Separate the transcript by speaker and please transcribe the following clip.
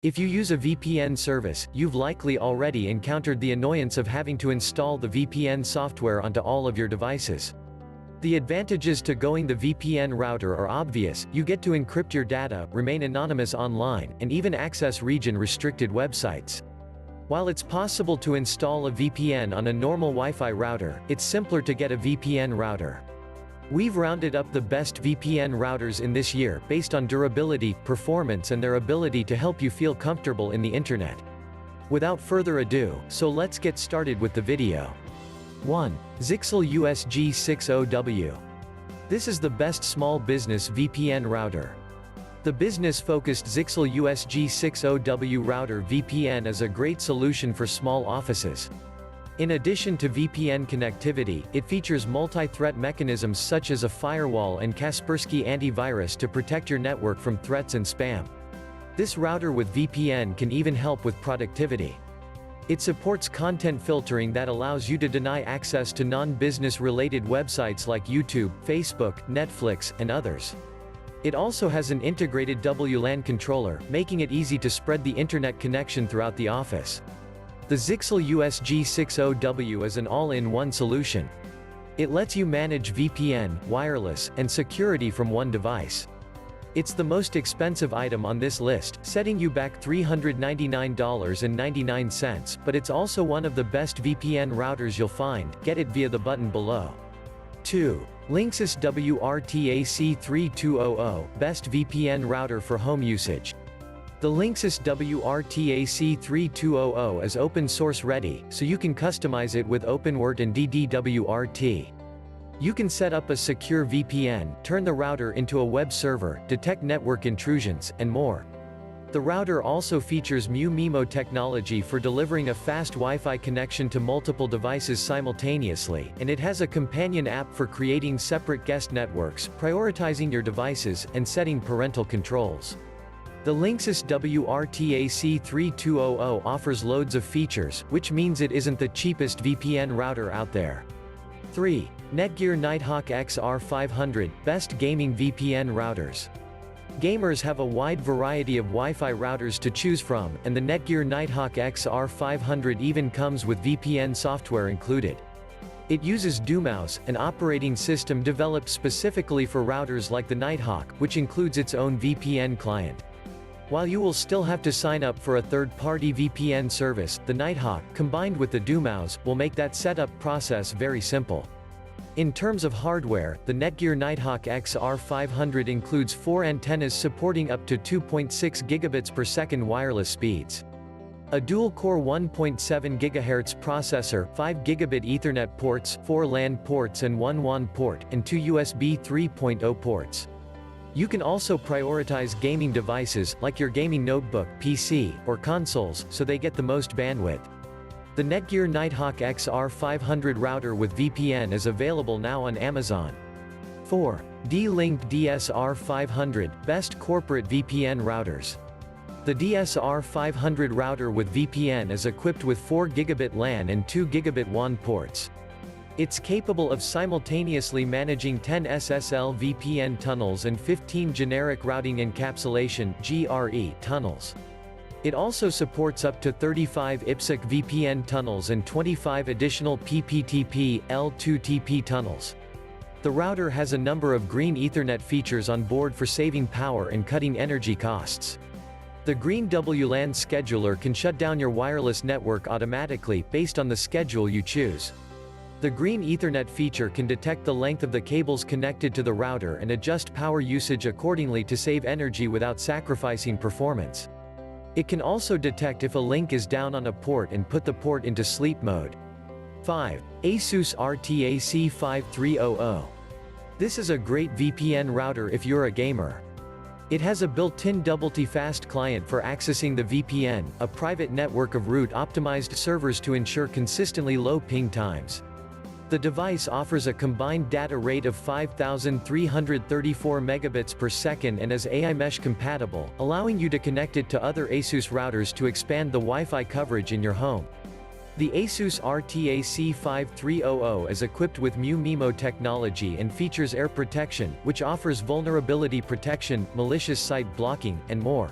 Speaker 1: If you use a VPN service, you've likely already encountered the annoyance of having to install the VPN software onto all of your devices. The advantages to going the VPN router are obvious: you get to encrypt your data, remain anonymous online, and even access region-restricted websites. While it's possible to install a VPN on a normal Wi-Fi router, it's simpler to get a VPN router. We've rounded up the best VPN routers in this year, based on durability, performance and their ability to help you feel comfortable in the internet. Without further ado, so let's get started with the video. 1. ZyXEL USG60W. This is the best small business VPN router. The business-focused ZyXEL USG60W router VPN is a great solution for small offices. In addition to VPN connectivity, it features multi-threat mechanisms such as a firewall and Kaspersky antivirus to protect your network from threats and spam. This router with VPN can even help with productivity. It supports content filtering that allows you to deny access to non-business related websites like YouTube, Facebook, Netflix, and others. It also has an integrated WLAN controller, making it easy to spread the internet connection throughout the office. The ZyXEL USG60W is an all-in-one solution. It lets you manage VPN, wireless, and security from one device. It's the most expensive item on this list, setting you back $399.99, but it's also one of the best VPN routers you'll find. Get it via the button below. 2. Linksys RT-AC5300, best VPN router for home usage. The Linksys RT-AC5300 is open source ready, so you can customize it with OpenWrt and DDWRT. You can set up a secure VPN, turn the router into a web server, detect network intrusions, and more. The router also features MU-MIMO technology for delivering a fast Wi-Fi connection to multiple devices simultaneously, and it has a companion app for creating separate guest networks, prioritizing your devices, and setting parental controls. The Linksys RT-AC5300 offers loads of features, which means it isn't the cheapest VPN router out there. 3. Netgear Nighthawk XR500, best gaming VPN routers. Gamers have a wide variety of Wi-Fi routers to choose from, and the Netgear Nighthawk XR500 even comes with VPN software included. It uses DuMouse, an operating system developed specifically for routers like the Nighthawk, which includes its own VPN client. While you will still have to sign up for a third-party VPN service, the Nighthawk, combined with the DuMouse, will make that setup process very simple. In terms of hardware, the Netgear Nighthawk XR500 includes 4 antennas supporting up to 2.6 gigabits per second wireless speeds. A dual-core 1.7 GHz processor, 5 gigabit Ethernet ports, 4 LAN ports and 1 WAN port, and 2 USB 3.0 ports. You can also prioritize gaming devices, like your gaming notebook, PC, or consoles, so they get the most bandwidth. The Netgear Nighthawk XR500 router with VPN is available now on Amazon. 4. D-Link DSR500, best corporate VPN routers. The DSR500 router with VPN is equipped with 4 gigabit LAN and 2 gigabit WAN ports. It's capable of simultaneously managing 10 SSL VPN tunnels and 15 generic routing encapsulation (GRE) tunnels. It also supports up to 35 IPSec VPN tunnels and 25 additional PPTP, L2TP tunnels. The router has a number of green Ethernet features on board for saving power and cutting energy costs. The green WLAN scheduler can shut down your wireless network automatically, based on the schedule you choose. The green Ethernet feature can detect the length of the cables connected to the router and adjust power usage accordingly to save energy without sacrificing performance. It can also detect if a link is down on a port and put the port into sleep mode. 5. Asus RT-AC5300. This is a great VPN router if you're a gamer. It has a built-in WTFast client for accessing the VPN, a private network of route-optimized servers to ensure consistently low ping times. The device offers a combined data rate of 5,334 megabits per second and is AiMesh-compatible, allowing you to connect it to other Asus routers to expand the Wi-Fi coverage in your home. The Asus RT-AC5300 is equipped with MU-MIMO technology and features air protection, which offers vulnerability protection, malicious site blocking, and more.